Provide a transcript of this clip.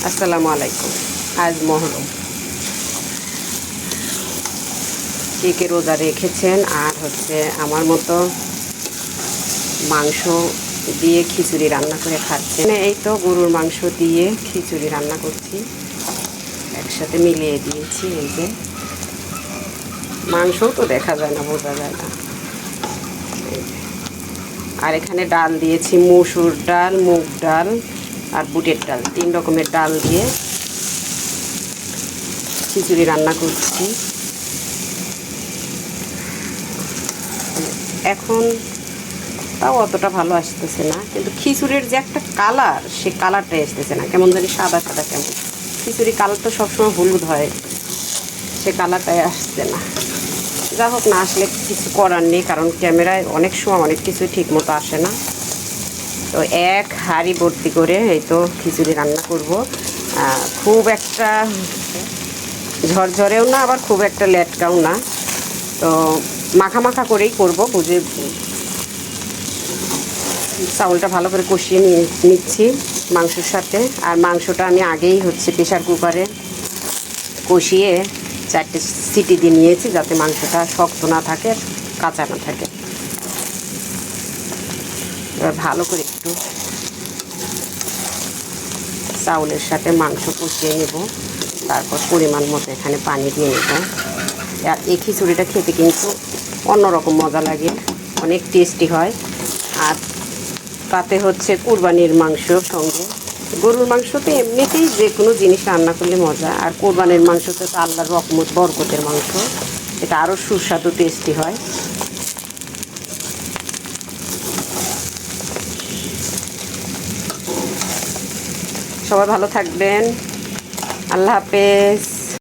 আসসালামু আলাইকুম। আজ মহরম, কে রোজা রেখেছেন আর আমার মতো মাংস দিয়ে খিচুড়ি রান্না করে খাচ্ছেন। এই তো গরুর মাংস দিয়ে খিচুড়ি রান্না করছি, একসাথে মিলিয়ে দিয়েছি। এই যে মাংসও তো দেখা যায় না, বোঝা যায় না। আর এখানে ডাল দিয়েছি, মসুর ডাল, মুগ ডাল আর বুটের ডাল, 3 রকমের ডাল দিয়ে খিচুড়ি রান্না করছি। এখন তাও অতটা ভালো আসতেছে না, কিন্তু খিচুড়ির যে একটা কালার, সে কালারটাই আসতেছে না, কেমন জানি সাদা সাদা কেমন। খিচুড়ি কালার তো সবসময় হলুদ হয়, সে কালারটাই আসছে না। যা হোক, না আসলে কিছু করার নেই, কারণ ক্যামেরায় অনেক সময় অনেক কিছু ঠিক মতো আসে না। তো এক হাঁড়ি ভর্তি করে এই তো খিচুড়ি রান্না করব। খুব একটা ঝরঝরেও না, আবার খুব একটা লেটকাও না। তো মাখা মাখা করেই করব, বুঝে চাউলটা ভালো করে কষিয়ে নিচ্ছি মাংসের সাথে। আর মাংসটা আমি আগেই প্রেশার কুকারে কষিয়ে 4টে সিটি দিয়ে নিয়েছি, যাতে মাংসটা শক্ত না থাকে, কাঁচা না থাকে। এবার ভালো করে একটু চাউলের সাথে মাংস কষিয়ে নেব, তারপর পরিমাণ মতো এখানে পানি দিয়ে নেব। আর এই খিচুড়িটা খেতে কিন্তু অন্যরকম মজা লাগে, অনেক টেস্টি হয়। আর তাতে কুরবানির মাংস সঙ্গে, গরুর মাংস তো এমনিতেই যে কোনো জিনিস রান্না করলে মজা, আর কোরবানির মাংস তো আল্লাহর রহমত, বরকতের মাংস, এটা আরও সুস্বাদু টেস্টি হয়। সবাই ভালো থাকবেন, আল্লাহ হাফেজ।